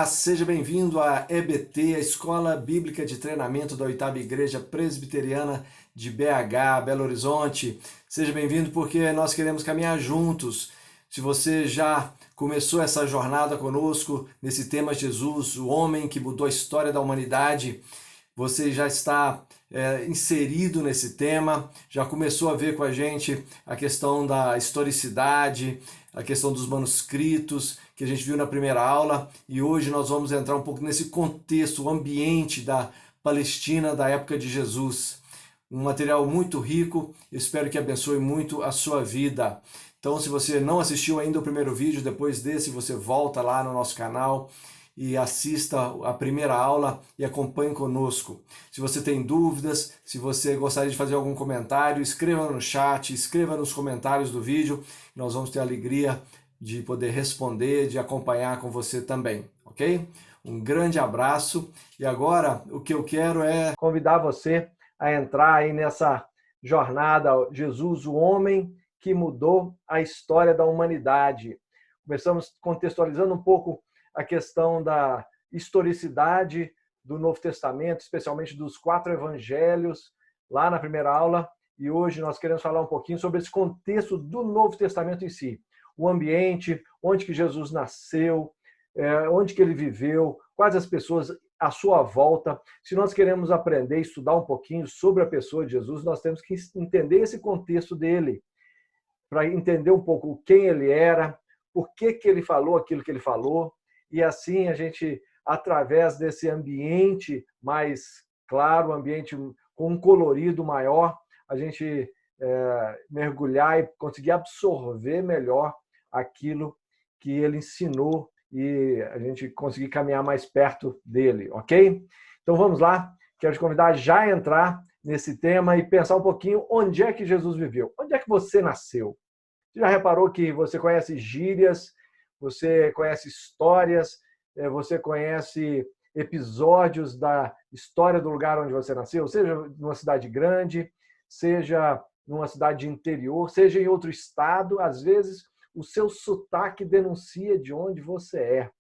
Olá, seja bem-vindo à EBT, a Escola Bíblica de Treinamento da Oitava Igreja Presbiteriana de BH, Belo Horizonte. Seja bem-vindo porque nós queremos caminhar juntos. Se você já começou essa jornada conosco nesse tema Jesus, o homem que mudou a história da humanidade, você já está inserido nesse tema, já começou a ver com a gente a questão da historicidade, a questão dos manuscritos que a gente viu na primeira aula, e hoje nós vamos entrar um pouco nesse contexto, o ambiente da Palestina da época de Jesus. Um material muito rico, espero que abençoe muito a sua vida. Então, se você não assistiu ainda o primeiro vídeo, depois desse você volta lá no nosso canal e assista a primeira aula e acompanhe conosco. Se você tem dúvidas, se você gostaria de fazer algum comentário, escreva no chat, escreva nos comentários do vídeo. Nós vamos ter a alegria de poder responder, de acompanhar com você também, ok? Um grande abraço e agora o que eu quero é convidar você a entrar aí nessa jornada Jesus, o homem que mudou a história da humanidade. Começamos contextualizando um pouco a questão da historicidade do Novo Testamento, especialmente dos 4 evangelhos, lá na primeira aula, e hoje nós queremos falar um pouquinho sobre esse contexto do Novo Testamento em si, o ambiente, onde que Jesus nasceu, onde que ele viveu, quais as pessoas à sua volta. Se nós queremos aprender, estudar um pouquinho sobre a pessoa de Jesus, nós temos que entender esse contexto dele, para entender um pouco quem ele era, por que que ele falou aquilo que ele falou, e assim a gente, através desse ambiente mais claro, ambiente com um colorido maior, a gente mergulhar e conseguir absorver melhor aquilo que ele ensinou e a gente conseguir caminhar mais perto dele, ok? Então vamos lá, quero te convidar a já entrar nesse tema e pensar um pouquinho onde é que Jesus viveu, onde é que você nasceu. Você já reparou que você conhece gírias, você conhece histórias, você conhece episódios da história do lugar onde você nasceu, seja numa cidade grande, seja numa cidade interior, seja em outro estado, às vezes o seu sotaque denuncia de onde você é.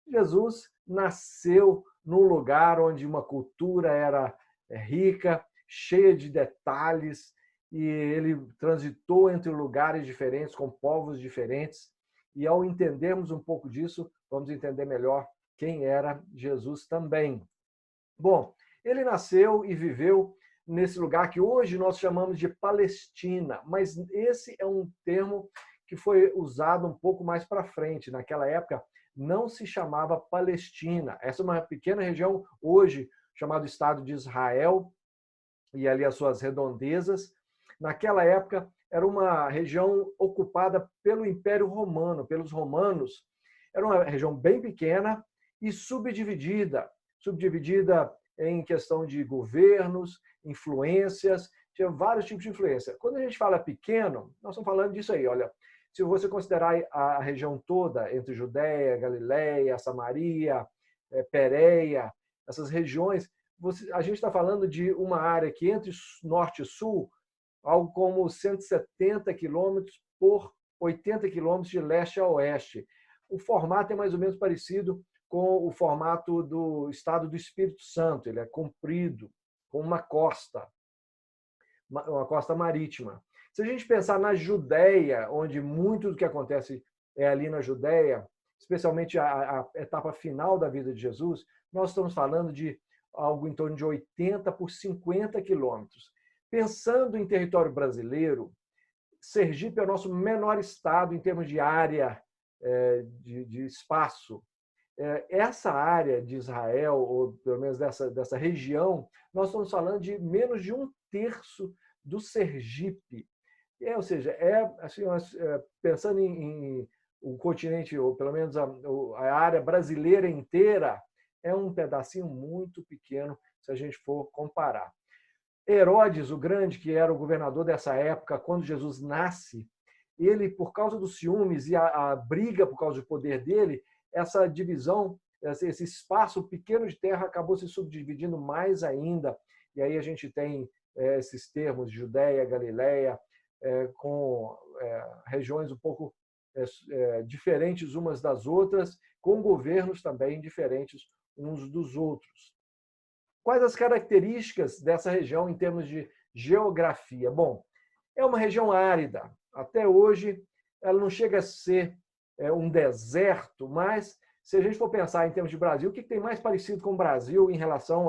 Jesus nasceu num lugar onde uma cultura era rica, cheia de detalhes, e ele transitou entre lugares diferentes, com povos diferentes. E ao entendermos um pouco disso, vamos entender melhor quem era Jesus também. Bom, ele nasceu e viveu nesse lugar que hoje nós chamamos de Palestina, mas esse é um termo que foi usado um pouco mais para frente. Naquela época, não se chamava Palestina. Essa é uma pequena região, hoje chamado Estado de Israel, e ali as suas redondezas. Naquela época, era uma região ocupada pelo Império Romano, pelos romanos. Era uma região bem pequena e subdividida em questão de governos, influências, tinha vários tipos de influência. Quando a gente fala pequeno, nós estamos falando disso aí, olha, se você considerar a região toda, entre Judéia, Galiléia, Samaria, Pérea, essas regiões, a gente está falando de uma área que entre norte e sul, algo como 170 quilômetros por 80 quilômetros de leste a oeste. O formato é mais ou menos parecido com o formato do estado do Espírito Santo, ele é comprido, com uma costa marítima. Se a gente pensar na Judéia, onde muito do que acontece é ali na Judéia, especialmente a etapa final da vida de Jesus, nós estamos falando de algo em torno de 80 por 50 quilômetros. Pensando em território brasileiro, Sergipe é o nosso menor estado em termos de área de espaço. Essa área de Israel, ou pelo menos dessa região, nós estamos falando de menos de 1/3 do Sergipe. Ou seja, assim, pensando em o continente, ou pelo menos a área brasileira inteira, é um pedacinho muito pequeno se a gente for comparar. Herodes, o Grande, que era o governador dessa época, quando Jesus nasce, ele, por causa dos ciúmes e a briga por causa do poder dele, essa divisão, esse espaço pequeno de terra acabou se subdividindo mais ainda. E aí a gente tem esses termos, Judéia, Galiléia, com regiões um pouco diferentes umas das outras, com governos também diferentes uns dos outros. Quais as características dessa região em termos de geografia? Bom, é uma região árida. Até hoje, ela não chega a ser um deserto, mas se a gente for pensar em termos de Brasil, o que tem mais parecido com o Brasil em relação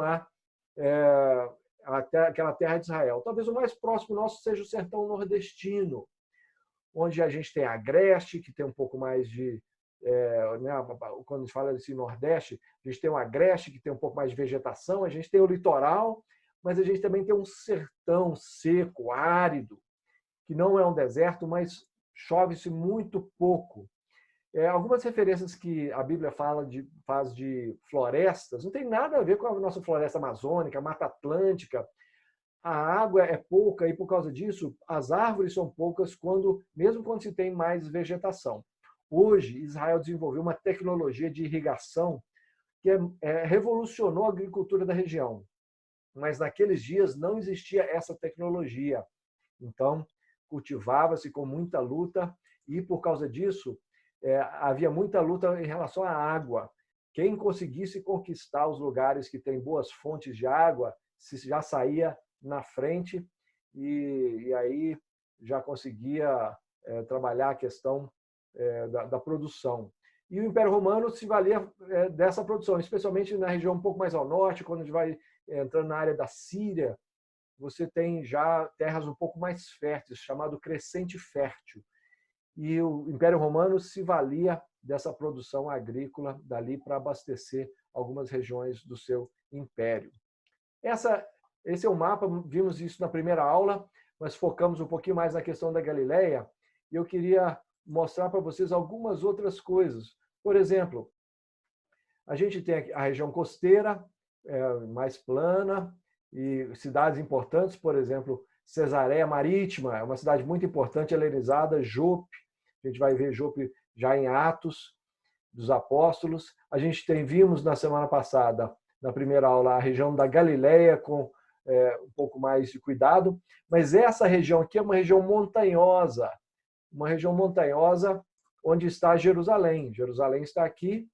àquela terra de Israel? Talvez o mais próximo nosso seja o sertão nordestino, onde a gente tem a Agreste, que tem um pouco mais de... quando a gente fala desse Nordeste, a gente tem o Agreste, que tem um pouco mais de vegetação, a gente tem o litoral, mas a gente também tem um sertão seco, árido, que não é um deserto, mas chove-se muito pouco. Algumas referências que a Bíblia faz de florestas não tem nada a ver com a nossa floresta amazônica, a Mata Atlântica. A água é pouca e, por causa disso, as árvores são poucas, mesmo quando se tem mais vegetação. Hoje, Israel desenvolveu uma tecnologia de irrigação que revolucionou a agricultura da região. Mas naqueles dias não existia essa tecnologia. Então, cultivava-se com muita luta e, por causa disso, havia muita luta em relação à água. Quem conseguisse conquistar os lugares que têm boas fontes de água, já saía na frente e aí já conseguia trabalhar a questão da produção. E o Império Romano se valia dessa produção, especialmente na região um pouco mais ao norte, quando a gente vai entrando na área da Síria, você tem já terras um pouco mais férteis, chamado crescente fértil. E o Império Romano se valia dessa produção agrícola dali para abastecer algumas regiões do seu império. Esse é o mapa, vimos isso na primeira aula, mas focamos um pouquinho mais na questão da Galileia, e eu queria mostrar para vocês algumas outras coisas. Por exemplo, a gente tem a região costeira, mais plana, e cidades importantes, por exemplo, Cesareia Marítima, é uma cidade muito importante, helenizada, Jope, a gente vai ver Jope já em Atos dos Apóstolos. A gente vimos na semana passada, na primeira aula, a região da Galileia, com um pouco mais de cuidado, mas essa região aqui é uma região montanhosa onde está Jerusalém. Jerusalém está aqui,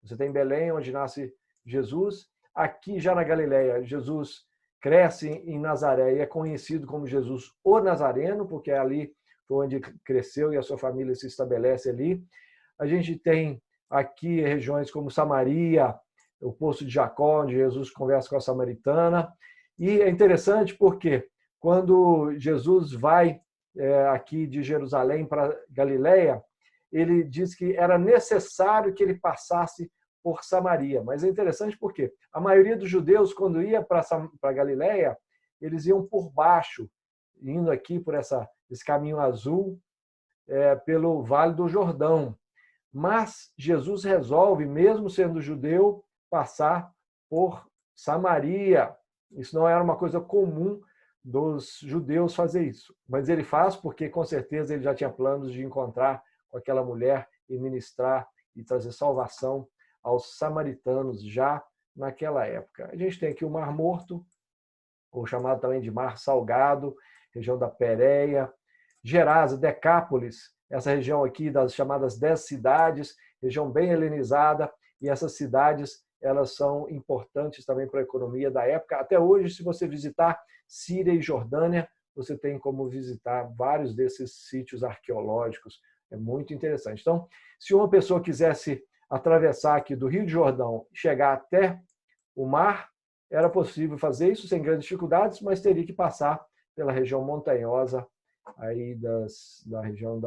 você tem Belém, onde nasce Jesus. Aqui, já na Galileia, Jesus cresce em Nazaré e é conhecido como Jesus o Nazareno, porque ali foi onde cresceu e a sua família se estabelece ali. A gente tem aqui regiões como Samaria, o Poço de Jacó, onde Jesus conversa com a samaritana. E é interessante porque quando Jesus vai aqui de Jerusalém para Galileia, ele diz que era necessário que ele passasse por Samaria. Mas é interessante porque a maioria dos judeus, quando ia para Galileia, eles iam por baixo, indo aqui por esse caminho azul, pelo Vale do Jordão. Mas Jesus resolve, mesmo sendo judeu, passar por Samaria. Isso não era uma coisa comum dos judeus fazer isso. Mas ele faz porque, com certeza, ele já tinha planos de encontrar com aquela mulher e ministrar e trazer salvação aos samaritanos já naquela época. A gente tem aqui o Mar Morto, ou chamado também de Mar Salgado, região da Pérea, Gerasa, Decápolis, essa região aqui das chamadas 10 cidades, região bem helenizada, e essas cidades elas são importantes também para a economia da época. Até hoje, se você visitar Síria e Jordânia, você tem como visitar vários desses sítios arqueológicos. É muito interessante. Então, se uma pessoa quisesse atravessar aqui do Rio de Jordão e chegar até o mar, era possível fazer isso sem grandes dificuldades, mas teria que passar pela região montanhosa aí da região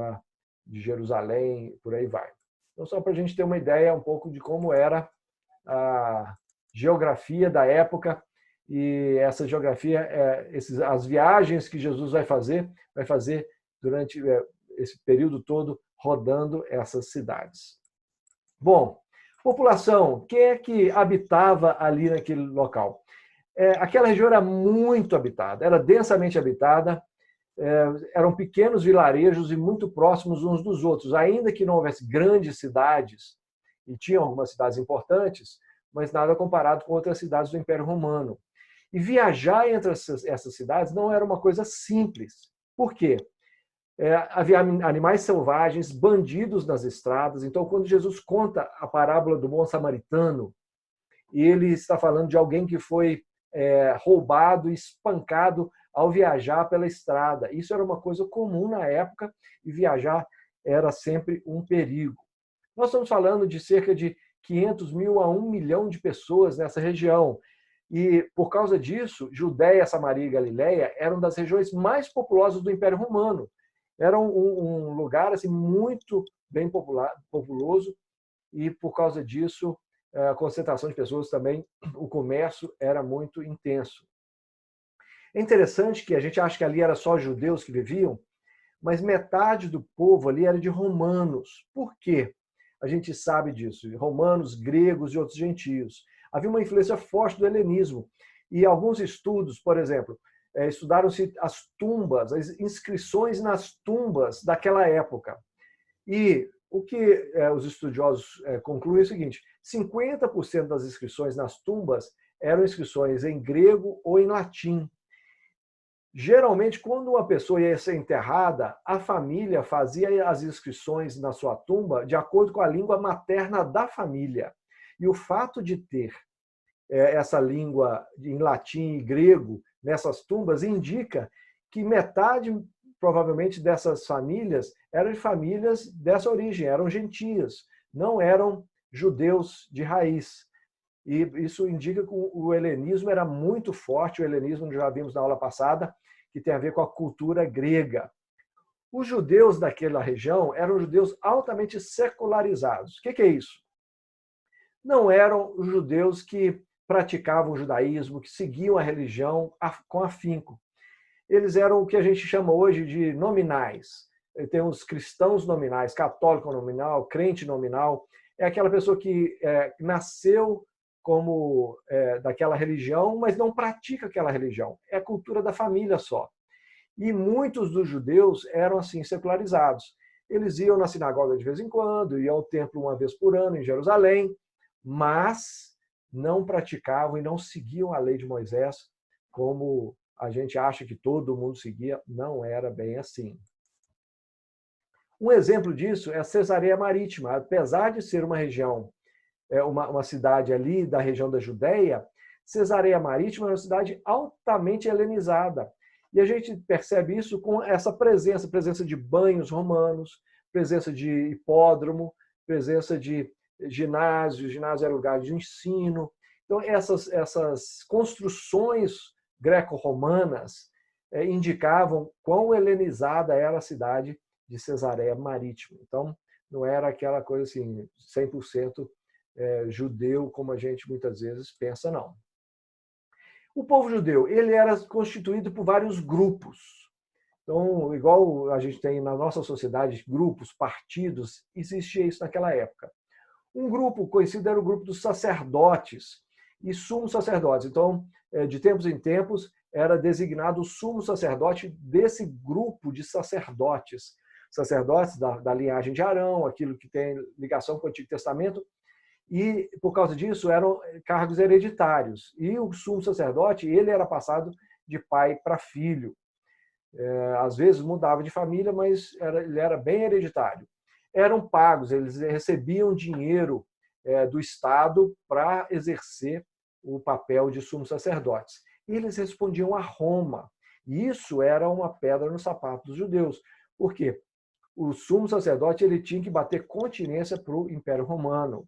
de Jerusalém, por aí vai. Então, só para a gente ter uma ideia um pouco de como era a geografia da época, e essa geografia, as viagens que Jesus vai fazer durante esse período todo, rodando essas cidades. Bom, população, quem é que habitava ali naquele local? Aquela região era muito habitada, era densamente habitada, eram pequenos vilarejos e muito próximos uns dos outros, ainda que não houvesse grandes cidades, e tinham algumas cidades importantes, mas nada comparado com outras cidades do Império Romano. E viajar entre essas cidades não era uma coisa simples. Por quê? Havia animais selvagens, bandidos nas estradas. Então, quando Jesus conta a parábola do bom samaritano, ele está falando de alguém que foi roubado, espancado ao viajar pela estrada. Isso era uma coisa comum na época e viajar era sempre um perigo. Nós estamos falando de cerca de 500 mil a 1 milhão de pessoas nessa região. E, por causa disso, Judéia, Samaria e Galiléia eram das regiões mais populosas do Império Romano. Era um lugar assim, muito bem populoso e, por causa disso, a concentração de pessoas também, o comércio era muito intenso. É interessante que a gente acha que ali era só judeus que viviam, mas metade do povo ali era de romanos. Por quê? A gente sabe disso. Romanos, gregos e outros gentios. Havia uma influência forte do helenismo. E alguns estudos, por exemplo, estudaram-se as tumbas, as inscrições nas tumbas daquela época. E o que os estudiosos concluem é o seguinte: 50% das inscrições nas tumbas eram inscrições em grego ou em latim. Geralmente, quando uma pessoa ia ser enterrada, a família fazia as inscrições na sua tumba de acordo com a língua materna da família. E o fato de ter essa língua em latim e grego nessas tumbas indica que metade, provavelmente, dessas famílias eram de famílias dessa origem, eram gentias, não eram judeus de raiz. E isso indica que o helenismo era muito forte, o helenismo, já vimos na aula passada, que tem a ver com a cultura grega. Os judeus daquela região eram judeus altamente secularizados. O que é isso? Não eram os judeus que praticavam o judaísmo, que seguiam a religião com afinco. Eles eram o que a gente chama hoje de nominais. Tem os cristãos nominais, católico nominal, crente nominal. É aquela pessoa que nasceu como daquela religião, mas não pratica aquela religião. É a cultura da família só. E muitos dos judeus eram assim secularizados. Eles iam na sinagoga de vez em quando, iam ao templo uma vez por ano em Jerusalém, mas não praticavam e não seguiam a lei de Moisés como a gente acha que todo mundo seguia. Não era bem assim. Um exemplo disso é a Cesareia Marítima. Apesar de ser uma região, uma cidade ali da região da Judéia, Cesareia Marítima é uma cidade altamente helenizada. E a gente percebe isso com essa presença de banhos romanos, presença de hipódromo, presença de ginásio era lugar de ensino. Então, essas construções greco-romanas indicavam quão helenizada era a cidade de Cesareia Marítima. Então, não era aquela coisa assim, 100% judeu, como a gente muitas vezes pensa, não. O povo judeu, ele era constituído por vários grupos. Então, igual a gente tem na nossa sociedade, grupos, partidos, existia isso naquela época. Um grupo conhecido era o grupo dos sacerdotes e sumos sacerdotes. Então, de tempos em tempos, era designado o sumo sacerdote desse grupo de sacerdotes. Sacerdotes da linhagem de Arão, aquilo que tem ligação com o Antigo Testamento, e, por causa disso, eram cargos hereditários. E o sumo sacerdote, ele era passado de pai para filho. Às vezes mudava de família, mas ele era bem hereditário. Eram pagos, eles recebiam dinheiro do Estado para exercer o papel de sumos sacerdotes. E eles respondiam a Roma. E isso era uma pedra no sapato dos judeus. Por quê? O sumo sacerdote ele tinha que bater continência para o Império Romano.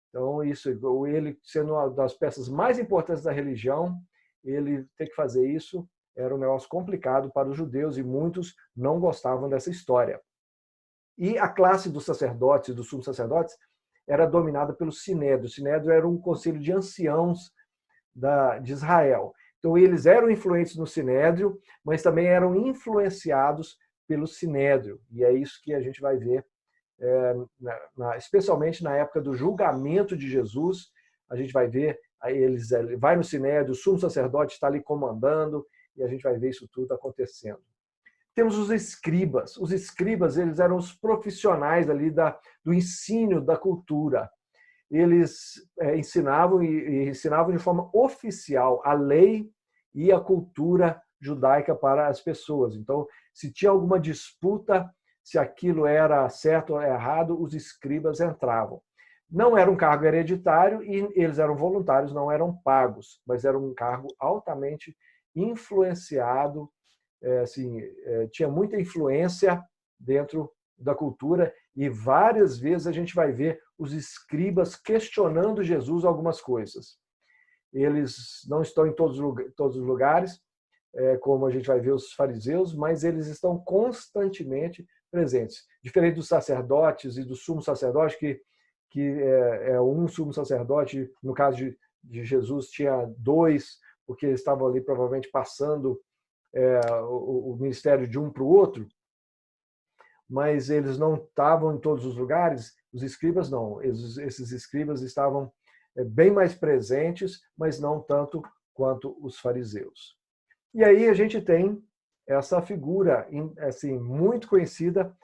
Então, ele sendo uma das peças mais importantes da religião, ele ter que fazer isso era um negócio complicado para os judeus e muitos não gostavam dessa história. E a classe dos sacerdotes e dos sumos sacerdotes era dominada pelo Sinédrio. O Sinédrio era um conselho de anciãos de Israel. Então, eles eram influentes no Sinédrio, mas também eram influenciados pelo Sinédrio. E é isso que a gente vai ver, especialmente na época do julgamento de Jesus. A gente vai ver, vai no Sinédrio, o sumo sacerdote está ali comandando, e a gente vai ver isso tudo acontecendo. Temos os escribas. Os escribas, eles eram os profissionais ali do ensino da cultura. Eles ensinavam e ensinavam de forma oficial a lei e a cultura judaica para as pessoas. Então, se tinha alguma disputa, se aquilo era certo ou errado, os escribas entravam. Não era um cargo hereditário e eles eram voluntários, não eram pagos, mas era um cargo altamente influenciado, assim, tinha muita influência dentro da cultura e várias vezes a gente vai ver os escribas questionando Jesus algumas coisas. Eles não estão em todos os lugares, como a gente vai ver os fariseus, mas eles estão constantemente presentes. Diferente dos sacerdotes e do sumo sacerdote, que é um sumo sacerdote, no caso de Jesus tinha dois, porque eles estavam ali provavelmente passando o ministério de um para o outro, mas eles não estavam em todos os lugares, os escribas não. Esses escribas estavam bem mais presentes, mas não tanto quanto os fariseus. E aí a gente tem essa figura assim, muito conhecida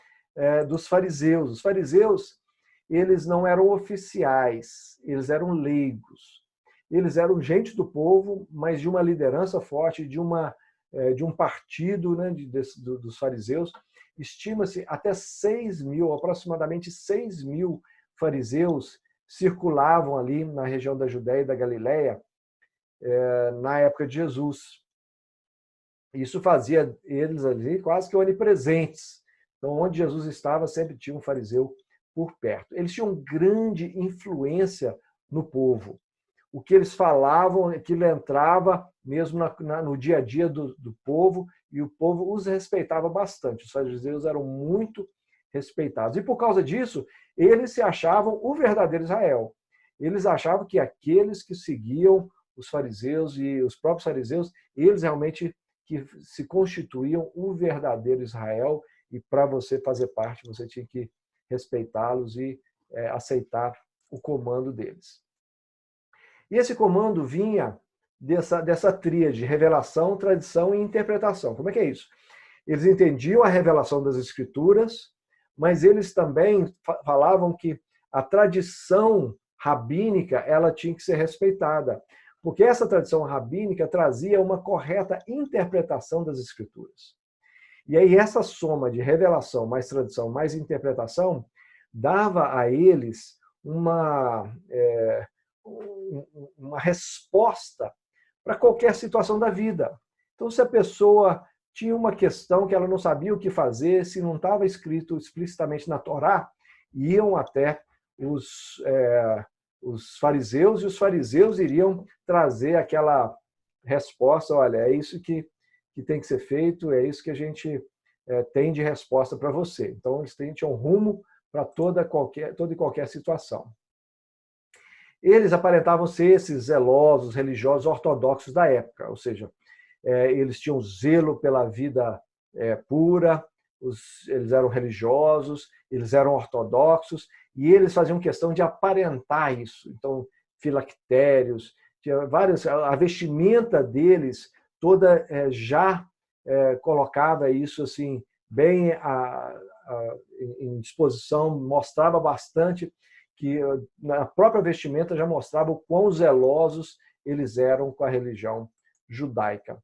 dos fariseus. Os fariseus, eles não eram oficiais, eles eram leigos. Eles eram gente do povo, mas de uma liderança forte, de um partido, né, dos fariseus. Estima-se até 6.000, aproximadamente 6.000 fariseus circulavam ali na região da Judéia e da Galiléia na época de Jesus. Isso fazia eles ali quase que onipresentes. Então, onde Jesus estava, sempre tinha um fariseu por perto. Eles tinham grande influência no povo. O que eles falavam, aquilo entrava mesmo no dia a dia do povo, e o povo os respeitava bastante. Os fariseus eram muito respeitados. E por causa disso, eles se achavam o verdadeiro Israel. Eles achavam que aqueles que seguiam os fariseus e os próprios fariseus, eles realmente que se constituíam o verdadeiro Israel, e para você fazer parte, você tinha que respeitá-los e aceitar o comando deles. E esse comando vinha dessa tríade, revelação, tradição e interpretação. Como é que é isso? Eles entendiam a revelação das Escrituras, mas eles também falavam que a tradição rabínica ela tinha que ser respeitada, porque essa tradição rabínica trazia uma correta interpretação das Escrituras. E aí essa soma de revelação, mais tradição, mais interpretação, dava a eles uma resposta para qualquer situação da vida. Então, se a pessoa tinha uma questão que ela não sabia o que fazer, se não estava escrito explicitamente na Torá, iam até os fariseus, e os fariseus iriam trazer aquela resposta: olha, é isso que tem que ser feito, é isso que a gente tem de resposta para você. Então, eles tinham rumo para toda e qualquer situação. Eles aparentavam ser esses zelosos, religiosos, ortodoxos da época, ou seja, eles tinham zelo pela vida pura, eles eram religiosos, eles eram ortodoxos, e eles faziam questão de aparentar isso. Então, filactérios, tinha várias, a vestimenta deles toda já colocava isso assim bem em disposição, mostrava bastante que na própria vestimenta já mostrava o quão zelosos eles eram com a religião judaica.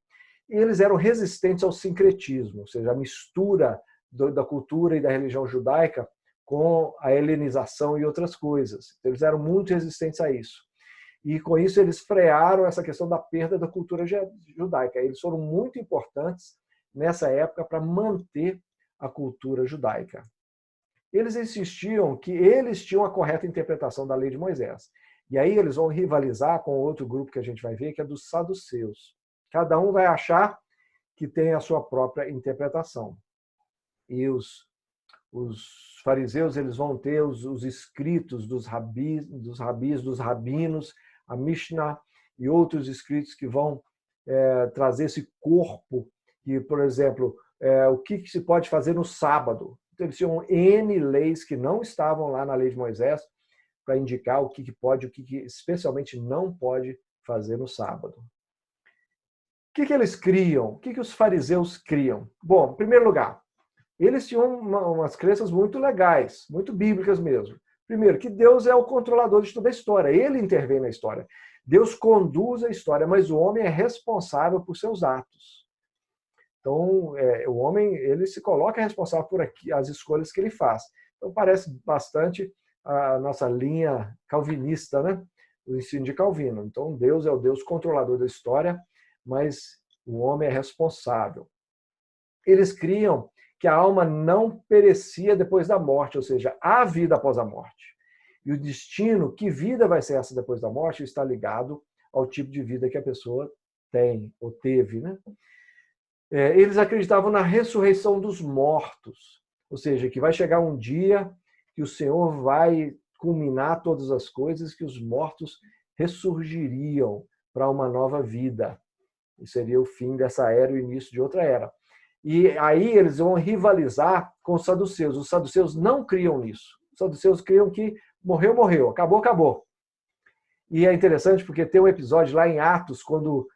E eles eram resistentes ao sincretismo, ou seja, a mistura da cultura e da religião judaica com a helenização e outras coisas. Eles eram muito resistentes a isso. E com isso eles frearam essa questão da perda da cultura judaica. Eles foram muito importantes nessa época para manter a cultura judaica. Eles insistiam que eles tinham a correta interpretação da lei de Moisés. E aí eles vão rivalizar com outro grupo que a gente vai ver, que é dos saduceus. Cada um vai achar que tem a sua própria interpretação. E os fariseus eles vão ter os escritos dos rabis, dos rabinos, a Mishnah e outros escritos que vão trazer esse corpo, que, por exemplo, o que se pode fazer no sábado. Eles tinham N leis que não estavam lá na lei de Moisés para indicar o que pode, o que especialmente não pode fazer no sábado. O que eles criam? O que os fariseus criam? Bom, em primeiro lugar, eles tinham umas crenças muito legais, muito bíblicas mesmo. Primeiro, que Deus é o controlador de toda a história. Ele intervém na história. Deus conduz a história, mas o homem é responsável por seus atos. Então, o homem ele se coloca responsável por as escolhas que ele faz. Então, parece bastante a nossa linha calvinista, né? O ensino de Calvino. Então, Deus é o Deus controlador da história, mas o homem é responsável. Eles criam que a alma não perecia depois da morte, ou seja, há vida após a morte. E o destino, que vida vai ser essa depois da morte, está ligado ao tipo de vida que a pessoa tem ou teve, né? Eles acreditavam na ressurreição dos mortos, ou seja, que vai chegar um dia que o Senhor vai culminar todas as coisas, que os mortos ressurgiriam para uma nova vida. E seria o fim dessa era e o início de outra era. E aí eles vão rivalizar com os saduceus. Os saduceus não criam nisso. Os saduceus criam que morreu, morreu, acabou, acabou. E é interessante porque tem um episódio lá em Atos, quando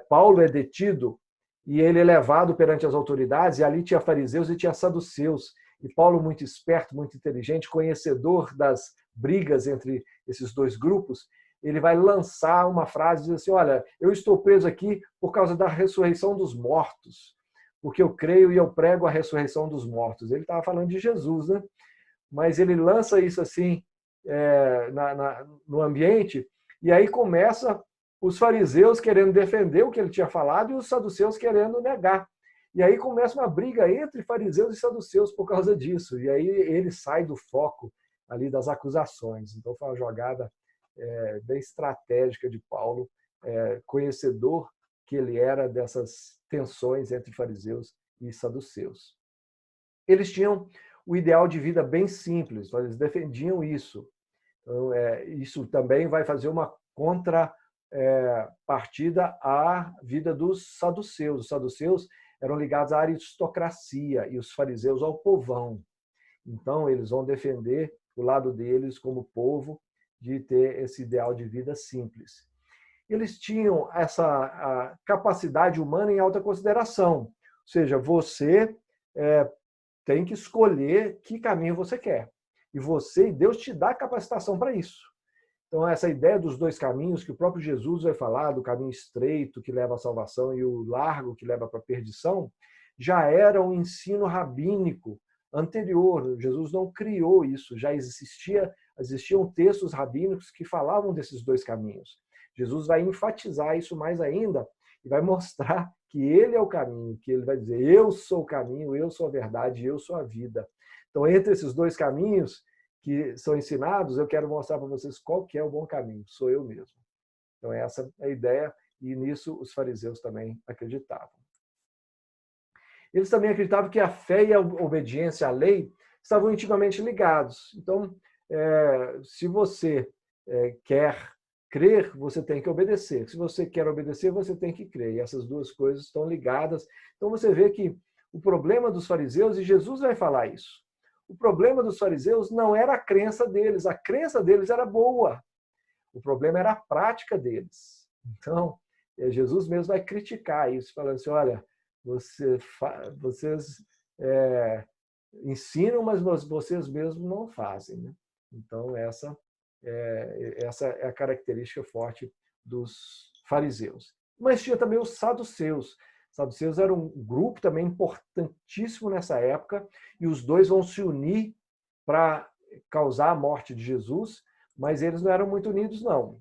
Paulo é detido e ele é levado perante as autoridades, e ali tinha fariseus e tinha saduceus. E Paulo, muito esperto, muito inteligente, conhecedor das brigas entre esses dois grupos, ele vai lançar uma frase, diz assim, olha, eu estou preso aqui por causa da ressurreição dos mortos, porque eu creio e eu prego a ressurreição dos mortos. Ele estava falando de Jesus, né? Mas ele lança isso assim no ambiente, e aí começa os fariseus querendo defender o que ele tinha falado e os saduceus querendo negar. E aí começa uma briga entre fariseus e saduceus por causa disso. E aí ele sai do foco ali das acusações. Então foi uma jogada bem estratégica de Paulo, conhecedor que ele era dessas tensões entre fariseus e saduceus. Eles tinham o ideal de vida bem simples, eles defendiam isso. Então, isso também vai fazer uma contrapartida à vida dos saduceus. Os saduceus eram ligados à aristocracia e os fariseus ao povão. Então, eles vão defender o lado deles como povo de ter esse ideal de vida simples. Eles tinham essa capacidade humana em alta consideração, ou seja, você tem que escolher que caminho você quer. E Deus te dá capacitação para isso. Então, essa ideia dos dois caminhos, que o próprio Jesus vai falar, do caminho estreito que leva à salvação e o largo que leva para a perdição, já era um ensino rabínico anterior. Jesus não criou isso, já existiam textos rabínicos que falavam desses dois caminhos. Jesus vai enfatizar isso mais ainda e vai mostrar que ele é o caminho, que ele vai dizer, eu sou o caminho, eu sou a verdade, eu sou a vida. Então, entre esses dois caminhos que são ensinados, eu quero mostrar para vocês qual que é o bom caminho, sou eu mesmo. Então, essa é a ideia, e nisso os fariseus também acreditavam. Eles também acreditavam que a fé e a obediência à lei estavam intimamente ligados. Então, se você quer crer, você tem que obedecer. Se você quer obedecer, você tem que crer. E essas duas coisas estão ligadas. Então, você vê que o problema dos fariseus, e Jesus vai falar isso, o problema dos fariseus não era a crença deles era boa. O problema era a prática deles. Então, Jesus mesmo vai criticar isso, falando assim, olha, vocês ensinam, mas vocês mesmos não fazem. Né? Então, essa é a característica forte dos fariseus. Mas tinha também os saduceus. Os saduceus eram um grupo também importantíssimo nessa época, e os dois vão se unir para causar a morte de Jesus, mas eles não eram muito unidos, não.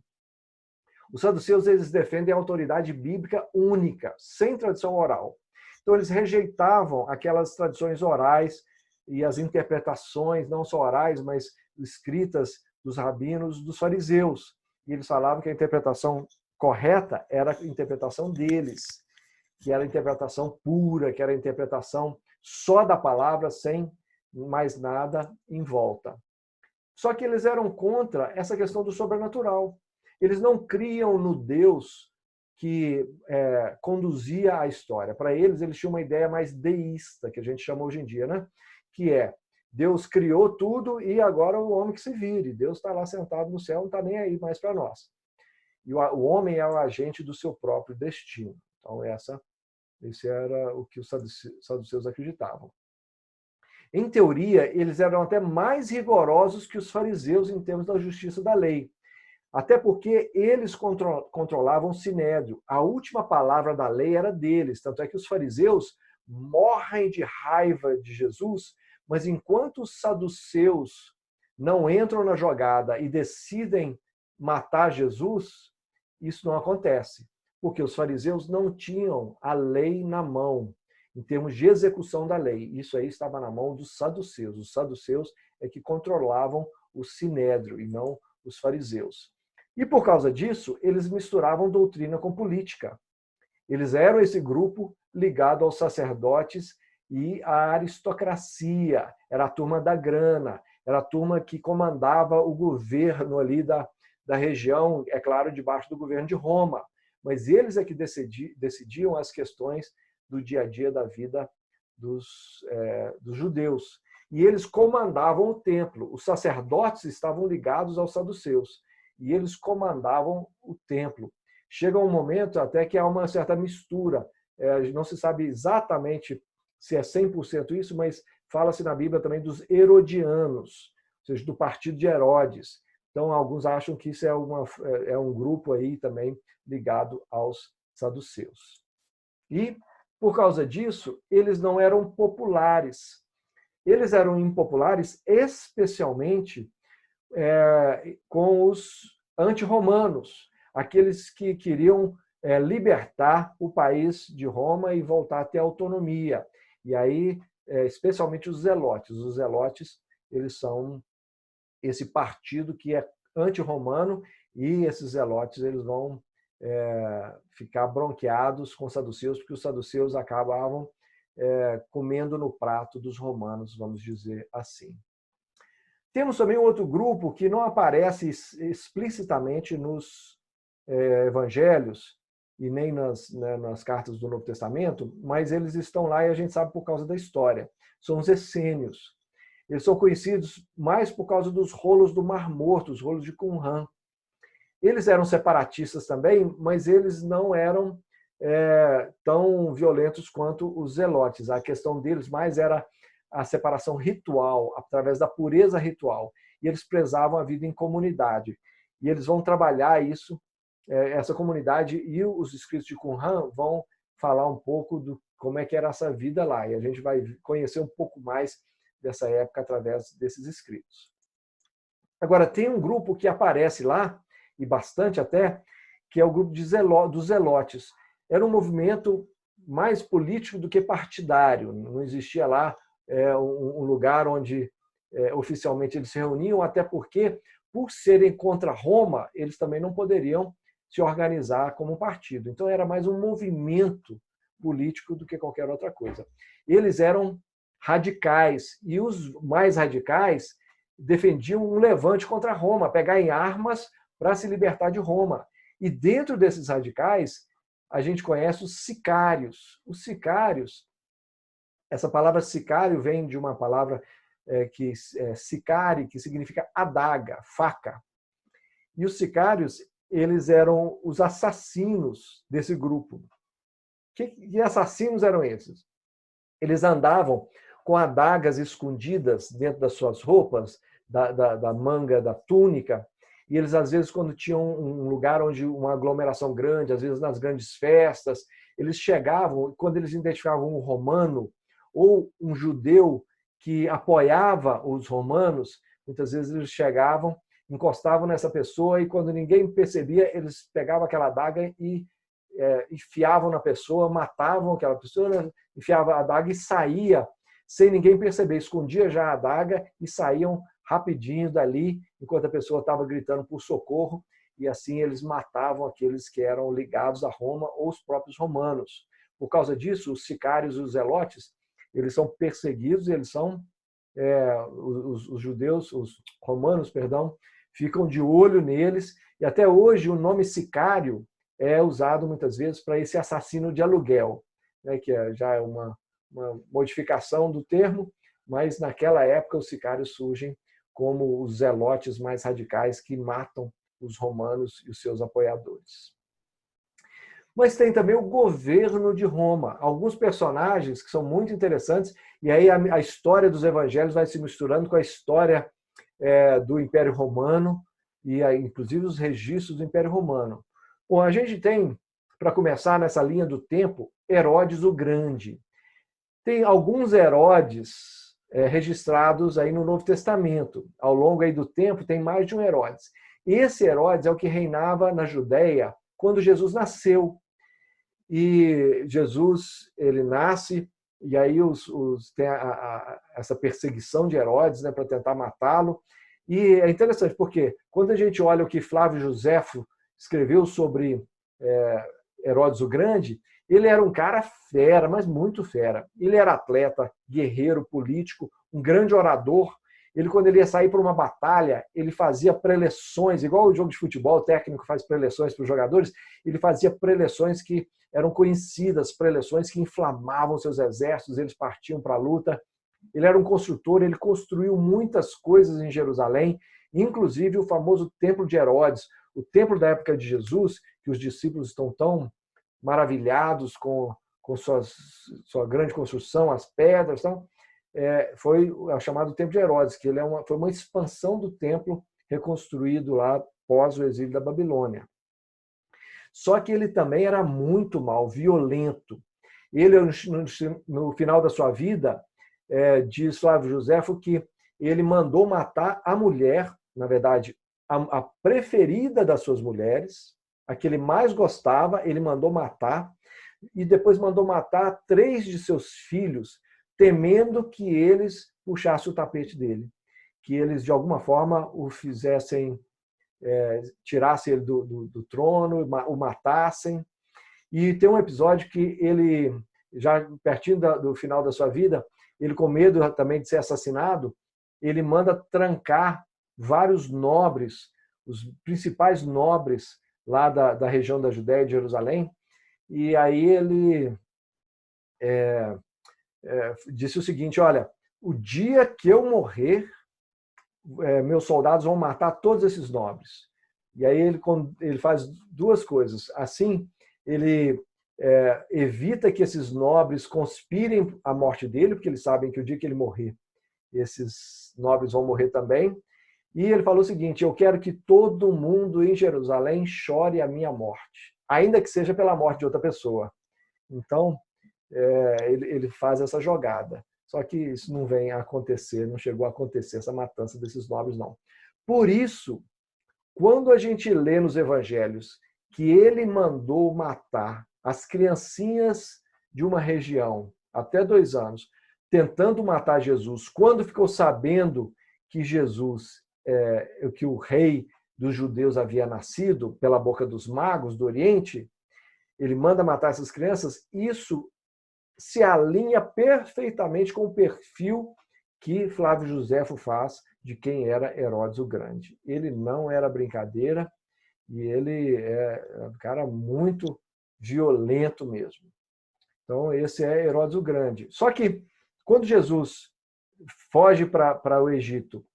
Os saduceus, eles defendem a autoridade bíblica única, sem tradição oral. Então, eles rejeitavam aquelas tradições orais e as interpretações, não só orais, mas escritas dos rabinos, dos fariseus. E eles falavam que a interpretação correta era a interpretação deles, que era a interpretação pura, que era a interpretação só da palavra, sem mais nada em volta. Só que eles eram contra essa questão do sobrenatural. Eles não criam no Deus que conduzia a história. Para eles tinham uma ideia mais deísta, que a gente chama hoje em dia, né? Que é, Deus criou tudo e agora o homem que se vire. Deus está lá sentado no céu, não está nem aí mais para nós. E o homem é o agente do seu próprio destino. Então, esse era o que os saduceus acreditavam. Em teoria, eles eram até mais rigorosos que os fariseus em termos da justiça da lei. Até porque eles controlavam o sinédrio. A última palavra da lei era deles. Tanto é que os fariseus morrem de raiva de Jesus, mas enquanto os saduceus não entram na jogada e decidem matar Jesus, isso não acontece, porque os fariseus não tinham a lei na mão, em termos de execução da lei. Isso aí estava na mão dos saduceus. Os saduceus é que controlavam o sinédrio e não os fariseus. E por causa disso, eles misturavam doutrina com política. Eles eram esse grupo ligado aos sacerdotes e à aristocracia. Era a turma da grana, era a turma que comandava o governo ali da região, é claro, debaixo do governo de Roma. Mas eles é que decidiam as questões do dia a dia da vida dos judeus. E eles comandavam o templo. Os sacerdotes estavam ligados aos saduceus e eles comandavam o templo. Chega um momento até que há uma certa mistura. Não se sabe exatamente se é 100% isso, mas fala-se na Bíblia também dos herodianos, ou seja, do partido de Herodes. Então, alguns acham que isso é um grupo aí também ligado aos saduceus. E, por causa disso, eles não eram populares. Eles eram impopulares especialmente com os anti-romanos, aqueles que queriam libertar o país de Roma e voltar a ter autonomia. E aí, especialmente os zelotes. Os zelotes, eles são esse partido que é anti-romano, e esses zelotes eles vão ficar bronqueados com os saduceus, porque os saduceus acabavam comendo no prato dos romanos, vamos dizer assim. Temos também um outro grupo que não aparece explicitamente nos evangelhos e nem nas cartas do Novo Testamento, mas eles estão lá e a gente sabe por causa da história. São os essênios. Eles são conhecidos mais por causa dos rolos do Mar Morto, os rolos de Qumran. Eles eram separatistas também, mas eles não eram tão violentos quanto os zelotes. A questão deles mais era a separação ritual, através da pureza ritual. E eles prezavam a vida em comunidade. E eles vão trabalhar isso, essa comunidade, e os escritos de Qumran vão falar um pouco do como é que era essa vida lá. E a gente vai conhecer um pouco mais dessa época através desses escritos. Agora, tem um grupo que aparece lá, e bastante até, que é o grupo dos zelotes. Era um movimento mais político do que partidário. Não existia lá um lugar onde oficialmente eles se reuniam, até porque, por serem contra Roma, eles também não poderiam se organizar como um partido. Então, era mais um movimento político do que qualquer outra coisa. Eles eram radicais, e os mais radicais defendiam um levante contra Roma, pegar em armas para se libertar de Roma. E dentro desses radicais, a gente conhece os sicários. Os sicários, essa palavra sicário vem de uma palavra que é sicari, que significa adaga, faca. E os sicários, eles eram os assassinos desse grupo. Que assassinos eram esses? Eles andavam com adagas escondidas dentro das suas roupas, da manga da túnica, e eles, às vezes, quando tinham um lugar onde uma aglomeração grande, às vezes nas grandes festas, eles chegavam, quando eles identificavam um romano ou um judeu que apoiava os romanos, muitas vezes eles chegavam, encostavam nessa pessoa, e quando ninguém percebia, eles pegavam aquela adaga e enfiavam na pessoa, matavam aquela pessoa, enfiava a adaga e saía sem ninguém perceber, escondia já a adaga e saíam rapidinho dali, enquanto a pessoa estava gritando por socorro, e assim eles matavam aqueles que eram ligados a Roma ou os próprios romanos. Por causa disso, os sicários e os zelotes, eles são perseguidos, eles são os judeus, os romanos, perdão, ficam de olho neles, e até hoje o nome sicário é usado muitas vezes para esse assassino de aluguel, né, que já é uma modificação do termo, mas naquela época os sicários surgem como os zelotes mais radicais que matam os romanos e os seus apoiadores. Mas tem também o governo de Roma. Alguns personagens que são muito interessantes, e aí a história dos evangelhos vai se misturando com a história do Império Romano, e inclusive os registros do Império Romano. Bom, a gente tem, para começar nessa linha do tempo, Herodes o Grande. Tem alguns Herodes registrados aí no Novo Testamento. Ao longo aí do tempo, tem mais de um Herodes. Esse Herodes é o que reinava na Judéia quando Jesus nasceu. E Jesus, ele nasce, e aí tem essa perseguição de Herodes, né, para tentar matá-lo. E é interessante, porque quando a gente olha o que Flávio Josefo escreveu sobre Herodes o Grande, ele era um cara fera, mas muito fera. Ele era atleta, guerreiro, político, um grande orador. Ele, quando ele ia sair para uma batalha, ele fazia preleções, igual o jogo de futebol, o técnico faz preleções para os jogadores, ele fazia preleções que eram conhecidas, preleções que inflamavam seus exércitos, eles partiam para a luta. Ele era um construtor, ele construiu muitas coisas em Jerusalém, inclusive o famoso Templo de Herodes, o templo da época de Jesus, que os discípulos estão tão maravilhados com sua grande construção, as pedras, então, foi o chamado Templo de Herodes, que foi uma expansão do templo reconstruído lá após o exílio da Babilônia. Só que ele também era muito mal, violento. Ele, no final da sua vida, diz Flávio Josefo que ele mandou matar a mulher, na verdade, a preferida das suas mulheres, a que ele mais gostava, ele mandou matar, e depois mandou matar 3 de seus filhos, temendo que eles puxassem o tapete dele, que eles, de alguma forma, o fizessem, tirassem ele do trono, o matassem. E tem um episódio que ele, já pertinho do final da sua vida, ele, com medo também de ser assassinado, ele manda trancar vários nobres, os principais nobres lá da região da Judéia, de Jerusalém, e aí ele disse o seguinte: olha, o dia que eu morrer, meus soldados vão matar todos esses nobres. E aí ele faz 2 coisas. Assim, ele evita que esses nobres conspirem a morte dele, porque eles sabem que o dia que ele morrer, esses nobres vão morrer também. E ele falou o seguinte: eu quero que todo mundo em Jerusalém chore a minha morte, ainda que seja pela morte de outra pessoa. Então, ele faz essa jogada. Só que isso não vem a acontecer, não chegou a acontecer essa matança desses nobres, não. Por isso, quando a gente lê nos evangelhos que ele mandou matar as criancinhas de uma região, até 2 anos, tentando matar Jesus, quando ficou sabendo que Jesus, que o rei dos judeus havia nascido pela boca dos magos do Oriente, ele manda matar essas crianças, isso se alinha perfeitamente com o perfil que Flávio Josefo faz de quem era Herodes o Grande. Ele não era brincadeira e ele é um cara muito violento mesmo. Então, esse é Herodes o Grande. Só que, quando Jesus foge para o Egito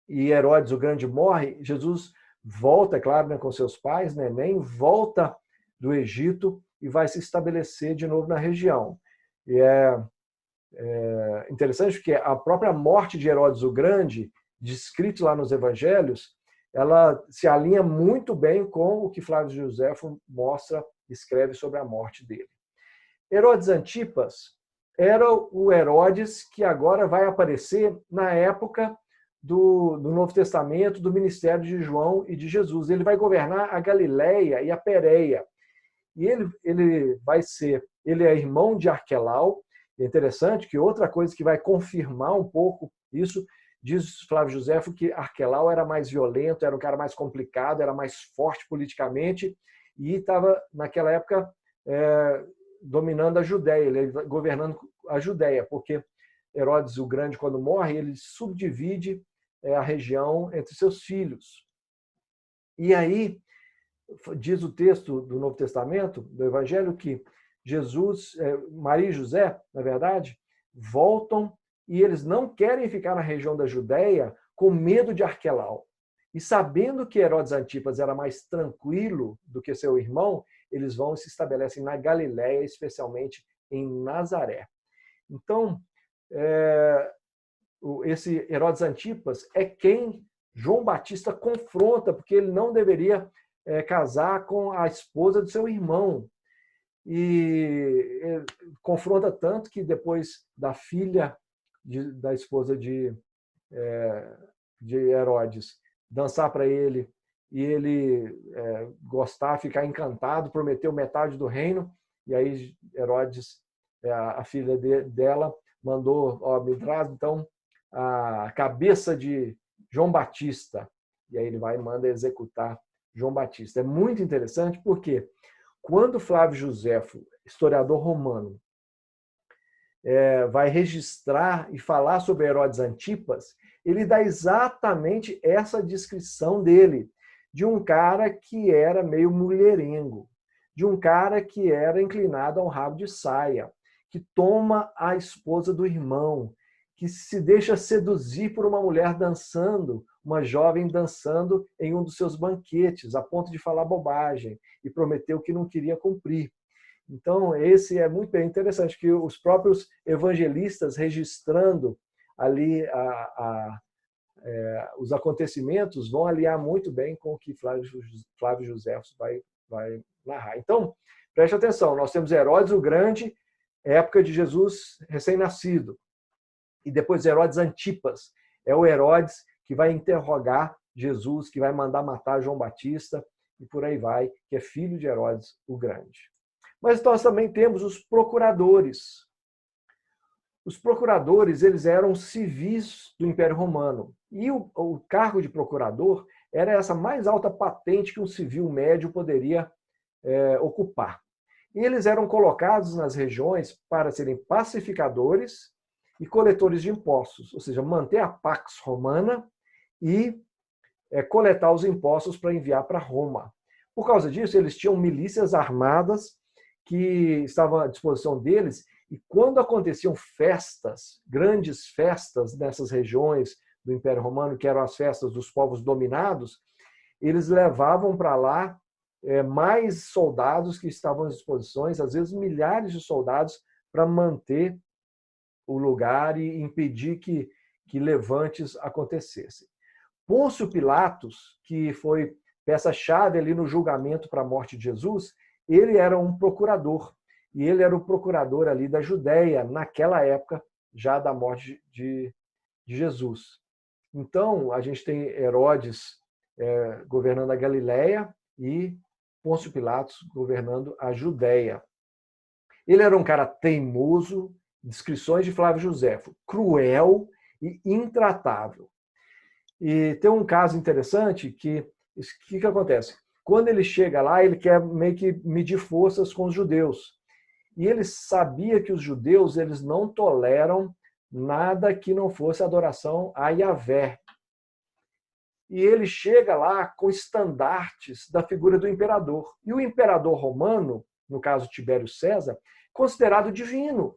e Herodes o Grande morre, Jesus volta, é claro, né, com seus pais, né, nem volta do Egito e vai se estabelecer de novo na região. E é interessante porque a própria morte de Herodes o Grande, descrito lá nos evangelhos, ela se alinha muito bem com o que Flávio Josefo mostra, escreve sobre a morte dele. Herodes Antipas era o Herodes que agora vai aparecer na época do Novo Testamento, do ministério de João e de Jesus. Ele vai governar a Galileia e a Pérea. E ele é irmão de Arquelau. É interessante que outra coisa que vai confirmar um pouco isso, diz Flávio Josefo que Arquelau era mais violento, era um cara mais complicado, era mais forte politicamente e estava, naquela época, dominando a Judéia, ele governando a Judéia, porque Herodes o Grande, quando morre, ele subdivide a região entre seus filhos. E aí, diz o texto do Novo Testamento, do Evangelho, que Jesus, Maria e José, na verdade, voltam e eles não querem ficar na região da Judéia com medo de Arquelau. E sabendo que Herodes Antipas era mais tranquilo do que seu irmão, eles vão e se estabelecem na Galiléia, especialmente em Nazaré. Então, esse Herodes Antipas é quem João Batista confronta, porque ele não deveria casar com a esposa do seu irmão. E confronta tanto que depois da filha da esposa de Herodes dançar para ele e ele gostar, ficar encantado, prometeu metade do reino, e aí Herodes, a filha dela, mandou, me traz então a cabeça de João Batista, e aí ele vai e manda executar João Batista. É muito interessante porque quando Flávio Joséfo, historiador romano, vai registrar e falar sobre Herodes Antipas, ele dá exatamente essa descrição dele, de um cara que era meio mulherengo, de um cara que era inclinado ao rabo de saia, que toma a esposa do irmão, que se deixa seduzir por uma mulher dançando, uma jovem dançando em um dos seus banquetes, a ponto de falar bobagem, e prometeu que não queria cumprir. Então, esse é muito bem interessante, que os próprios evangelistas registrando ali os acontecimentos vão aliar muito bem com o que Flávio José vai narrar. Então, preste atenção, nós temos Herodes o Grande, época de Jesus recém-nascido, e depois Herodes Antipas, é o Herodes que vai interrogar Jesus, que vai mandar matar João Batista, e por aí vai, que é filho de Herodes o Grande. Mas nós também temos os procuradores. Os procuradores, eles eram civis do Império Romano. E o cargo de procurador era essa mais alta patente que um civil médio poderia ocupar. E eles eram colocados nas regiões para serem pacificadores e coletores de impostos, ou seja, manter a Pax Romana e coletar os impostos para enviar para Roma. Por causa disso, eles tinham milícias armadas que estavam à disposição deles, e quando aconteciam festas, grandes festas nessas regiões do Império Romano, que eram as festas dos povos dominados, eles levavam para lá mais soldados que estavam à disposição, às vezes milhares de soldados, para manter o lugar e impedir que levantes acontecessem. Pôncio Pilatos, que foi peça-chave ali no julgamento para a morte de Jesus, ele era um procurador, e ele era o procurador ali da Judéia, naquela época, já da morte de Jesus. Então, a gente tem Herodes governando a Galileia e Pôncio Pilatos governando a Judéia. Ele era um cara teimoso, descrições de Flávio Joséfo, cruel e intratável. E tem um caso interessante que o que acontece? Quando ele chega lá, ele quer meio que medir forças com os judeus. E ele sabia que os judeus eles não toleram nada que não fosse adoração a Yahvé. E ele chega lá com estandartes da figura do imperador. E o imperador romano, no caso Tibério César, considerado divino.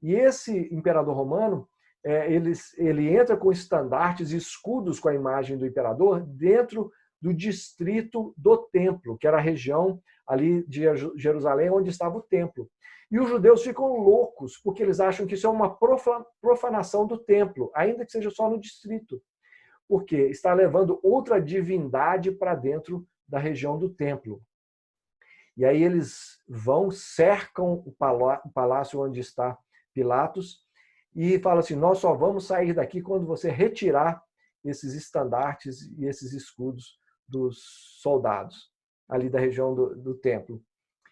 E esse imperador romano, ele entra com estandartes e escudos com a imagem do imperador dentro do distrito do templo, que era a região ali de Jerusalém, onde estava o templo. E os judeus ficam loucos, porque eles acham que isso é uma profanação do templo, ainda que seja só no distrito, porque está levando outra divindade para dentro da região do templo. E aí eles vão, cercam o palácio onde está Pilatos e falam assim, nós só vamos sair daqui quando você retirar esses estandartes e esses escudos dos soldados ali da região do templo.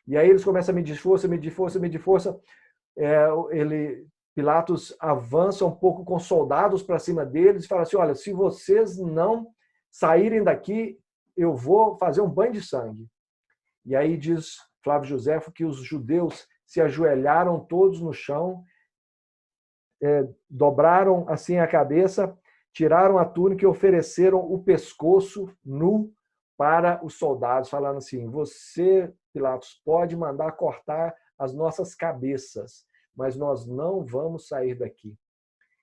E aí eles começam a medir força, medir força, medir força. Pilatos avança um pouco com soldados para cima deles e fala assim, olha, se vocês não saírem daqui, eu vou fazer um banho de sangue. E aí diz Flávio Joséfo que os judeus se ajoelharam todos no chão, dobraram assim a cabeça, tiraram a túnica e ofereceram o pescoço nu para os soldados, falando assim, você, Pilatos, pode mandar cortar as nossas cabeças, mas nós não vamos sair daqui.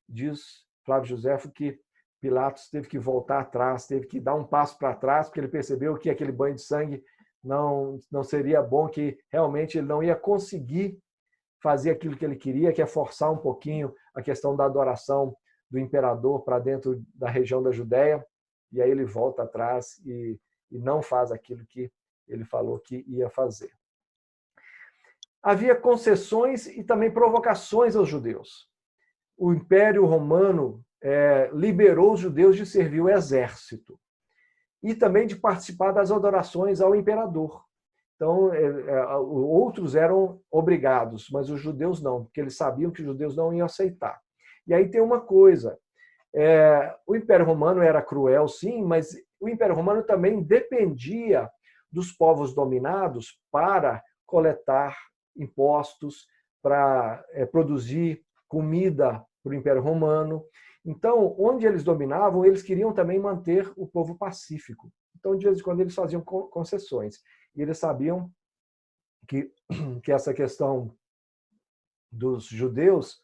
Diz Flávio Joséfo que Pilatos teve que voltar atrás, teve que dar um passo para trás, porque ele percebeu que aquele banho de sangue não seria bom, que realmente ele não ia conseguir fazer aquilo que ele queria, que é forçar um pouquinho a questão da adoração do imperador para dentro da região da Judéia. e aí ele volta atrás e não faz aquilo que ele falou que ia fazer. Havia concessões e também provocações aos judeus. O Império Romano liberou os judeus de servir o exército e também de participar das adorações ao imperador. Então, outros eram obrigados, mas os judeus não, porque eles sabiam que os judeus não iam aceitar. E aí tem uma coisa, o Império Romano era cruel, sim, mas o Império Romano também dependia dos povos dominados para coletar impostos, para produzir comida para o Império Romano. Então, onde eles dominavam, eles queriam também manter o povo pacífico. Então, de vez em quando, eles faziam concessões. E eles sabiam que essa questão dos judeus,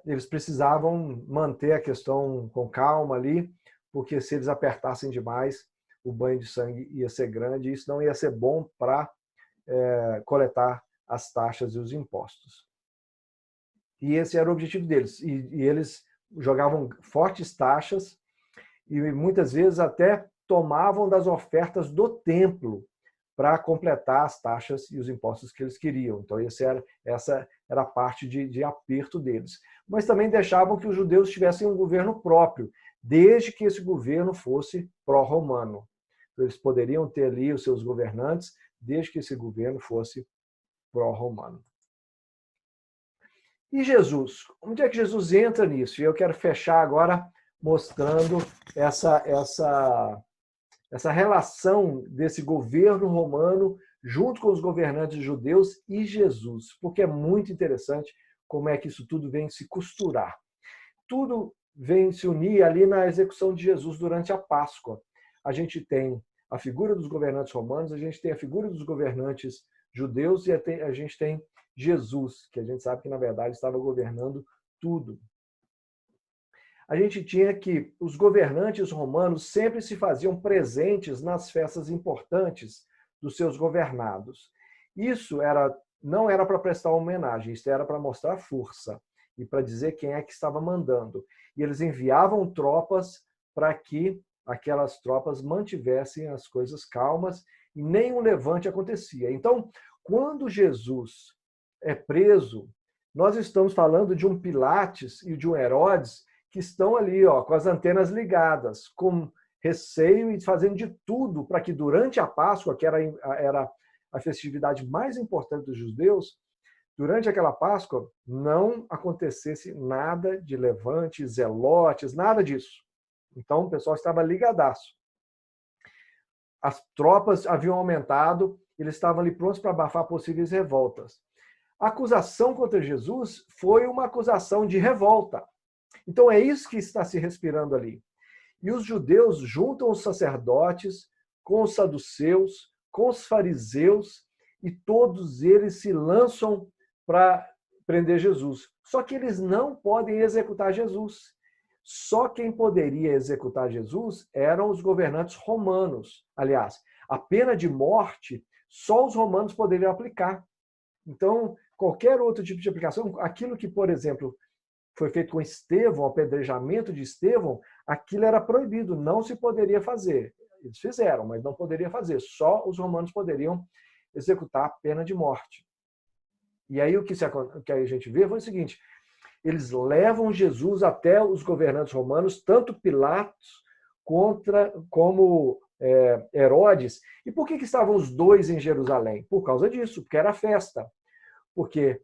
eles precisavam manter a questão com calma ali, porque se eles apertassem demais, o banho de sangue ia ser grande e isso não ia ser bom para coletar as taxas e os impostos. E esse era o objetivo deles. E eles jogavam fortes taxas e muitas vezes até tomavam das ofertas do templo para completar as taxas e os impostos que eles queriam. Então, essa era a parte de aperto deles. Mas também deixavam que os judeus tivessem um governo próprio, desde que esse governo fosse pró-romano. Então, eles poderiam ter ali os seus governantes, desde que esse governo fosse pró-romano. E Jesus? Onde é que Jesus entra nisso? E eu quero fechar agora mostrando essa relação desse governo romano junto com os governantes judeus e Jesus, porque é muito interessante como é que isso tudo vem se costurar. Tudo vem se unir ali na execução de Jesus durante a Páscoa. A gente tem a figura dos governantes romanos, a gente tem a figura dos governantes judeus e a gente tem Jesus, que a gente sabe que, na verdade, estava governando tudo. A gente tinha que os governantes romanos sempre se faziam presentes nas festas importantes dos seus governados. Isso não era para prestar homenagem, isso era para mostrar força e para dizer quem é que estava mandando. E eles enviavam tropas para que aquelas tropas mantivessem as coisas calmas e nenhum levante acontecia. Então, quando Jesus é preso, nós estamos falando de um Pilates e de um Herodes que estão ali, com as antenas ligadas, com receio e fazendo de tudo para que durante a Páscoa, que era a festividade mais importante dos judeus, durante aquela Páscoa não acontecesse nada de levante, zelotes, nada disso. Então o pessoal estava ligadaço. As tropas haviam aumentado, eles estavam ali prontos para abafar possíveis revoltas. A acusação contra Jesus foi uma acusação de revolta. Então é isso que está se respirando ali. E os judeus juntam os sacerdotes com os saduceus, com os fariseus, e todos eles se lançam para prender Jesus. Só que eles não podem executar Jesus. Só quem poderia executar Jesus eram os governantes romanos. Aliás, a pena de morte só os romanos poderiam aplicar. Então, qualquer outro tipo de aplicação, aquilo que, por exemplo, foi feito com Estevão, o apedrejamento de Estevão, aquilo era proibido, não se poderia fazer. Eles fizeram, mas não poderia fazer. Só os romanos poderiam executar a pena de morte. E aí o que a gente vê foi o seguinte: eles levam Jesus até os governantes romanos, tanto Pilatos como Herodes. E por que estavam os dois em Jerusalém? Por causa disso, porque era festa. Porque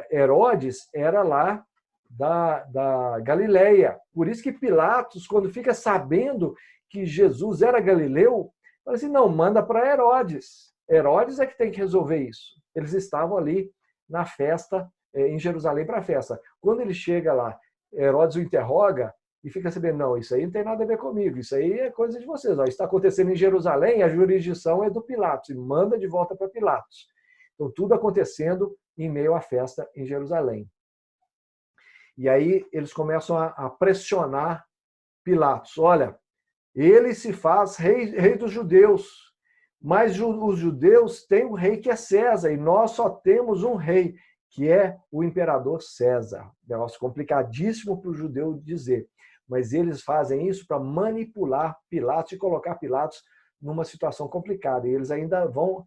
Herodes era lá da Galileia. Por isso que Pilatos, quando fica sabendo que Jesus era galileu, fala assim, não, manda para Herodes. Herodes é que tem que resolver isso. Eles estavam ali na festa, em Jerusalém para a festa. Quando ele chega lá, Herodes o interroga e fica sabendo, não, isso aí não tem nada a ver comigo, isso aí é coisa de vocês. Isso está acontecendo em Jerusalém, a jurisdição é do Pilatos, e manda de volta para Pilatos. Então, tudo acontecendo em meio à festa em Jerusalém. E aí eles começam a pressionar Pilatos. Olha, ele se faz rei dos judeus, mas os judeus têm um rei que é César, e nós só temos um rei, que é o imperador César. Negócio complicadíssimo para o judeu dizer. mas eles fazem isso para manipular Pilatos e colocar Pilatos numa situação complicada. E eles ainda vão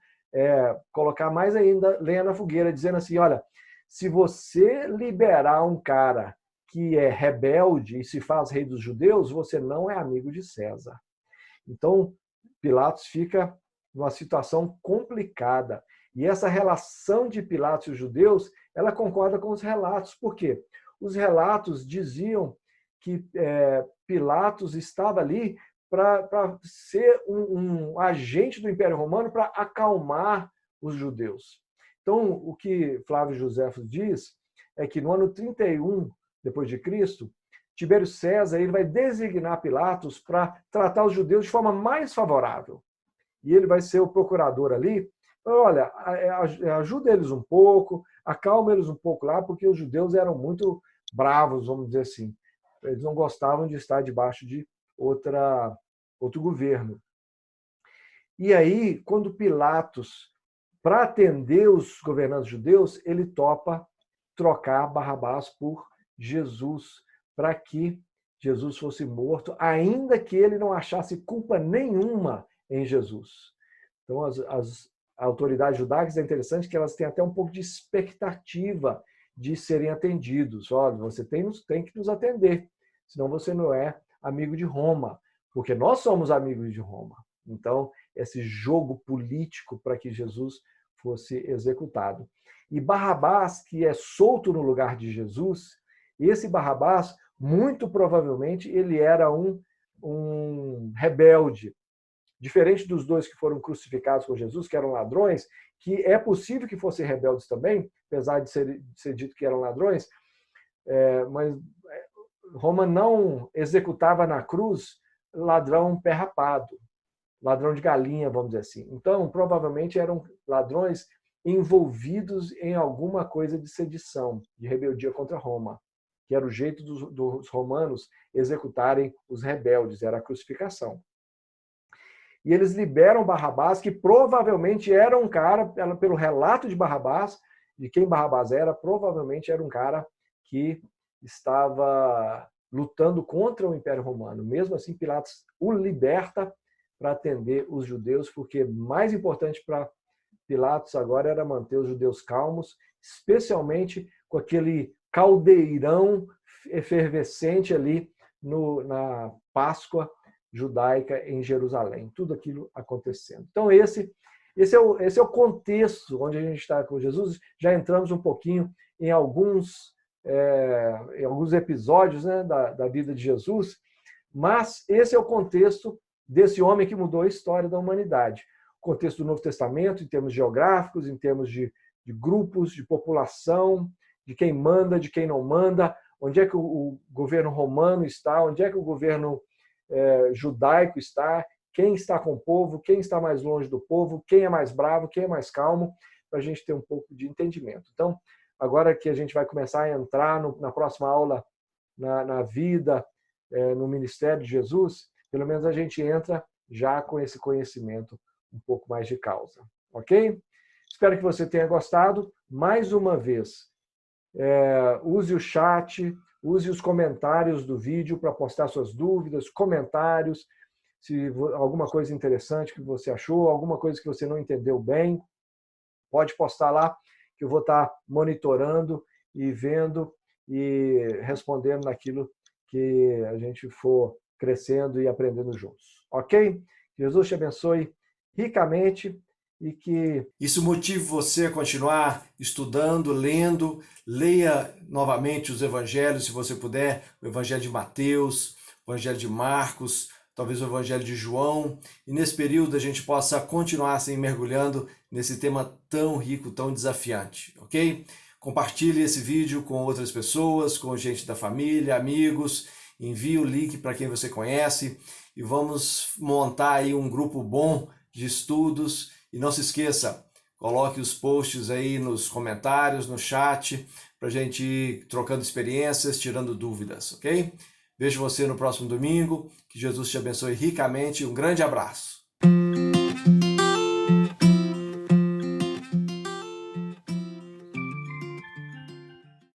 colocar mais ainda lenha na fogueira, dizendo assim, olha, se você liberar um cara que é rebelde e se faz rei dos judeus, você não é amigo de César. Então, Pilatos fica numa situação complicada. E essa relação de Pilatos e os judeus, ela concorda com os relatos. Por quê? Os relatos diziam que Pilatos estava ali para ser um agente do Império Romano para acalmar os judeus. Então, o que Flávio Joséfo diz é que no ano 31 depois de Cristo, Tibério César ele vai designar Pilatos para tratar os judeus de forma mais favorável. E ele vai ser o procurador ali. Olha, ajuda eles um pouco, acalma eles um pouco lá, porque os judeus eram muito bravos, vamos dizer assim. Eles não gostavam de estar debaixo de outro governo. E aí, quando Pilatos, para atender os governantes judeus, ele topa trocar Barrabás por Jesus, para que Jesus fosse morto, ainda que ele não achasse culpa nenhuma em Jesus. Então, as autoridades judaicas, é interessante que elas têm até um pouco de expectativa de serem atendidos. Olha, você tem que nos atender, senão você não é amigo de Roma, porque nós somos amigos de Roma. Então, esse jogo político para que Jesus fosse executado. E Barrabás, que é solto no lugar de Jesus, esse Barrabás, muito provavelmente, ele era um rebelde. Diferente dos dois que foram crucificados com Jesus, que eram ladrões, que é possível que fossem rebeldes também, apesar de ser dito que eram ladrões, mas Roma não executava na cruz ladrão pé rapado, ladrão de galinha, vamos dizer assim. Então, provavelmente eram ladrões envolvidos em alguma coisa de sedição, de rebeldia contra Roma, que era o jeito dos romanos executarem os rebeldes, era a crucificação. E eles liberam Barrabás, que provavelmente era um cara, pelo relato de Barrabás, de quem Barrabás era, provavelmente era um cara que estava lutando contra o Império Romano. Mesmo assim, Pilatos o liberta para atender os judeus, porque mais importante para Pilatos agora era manter os judeus calmos, especialmente com aquele caldeirão efervescente ali na Páscoa judaica em Jerusalém. Tudo aquilo acontecendo. Então, esse é o contexto onde a gente está com Jesus. Já entramos um pouquinho em alguns episódios, né, da vida de Jesus, mas esse é o contexto desse homem que mudou a história da humanidade. O contexto do Novo Testamento, em termos geográficos, em termos de grupos, de população, de quem manda, de quem não manda, onde é que o governo romano está, onde é que o governo judaico está, quem está com o povo, quem está mais longe do povo, quem é mais bravo, quem é mais calmo, para a gente ter um pouco de entendimento. Então, agora que a gente vai começar a entrar na próxima aula na vida, no ministério de Jesus, pelo menos a gente entra já com esse conhecimento um pouco mais de causa. Ok? Espero que você tenha gostado. Mais uma vez, use o chat, use os comentários do vídeo para postar suas dúvidas, comentários, se alguma coisa interessante que você achou, alguma coisa que você não entendeu bem, pode postar lá, que eu vou estar monitorando e vendo e respondendo naquilo que a gente for crescendo e aprendendo juntos. Ok? Jesus te abençoe ricamente e que isso motive você a continuar estudando, lendo. Leia novamente os evangelhos, se você puder, o evangelho de Mateus, o evangelho de Marcos, talvez o evangelho de João, e nesse período a gente possa continuar assim, mergulhando nesse tema tão rico, tão desafiante, ok? Compartilhe esse vídeo com outras pessoas, com gente da família, amigos, envie o link para quem você conhece e vamos montar aí um grupo bom de estudos. E não se esqueça, coloque os posts aí nos comentários, no chat, para a gente ir trocando experiências, tirando dúvidas, ok? Vejo você no próximo domingo, que Jesus te abençoe ricamente, um grande abraço.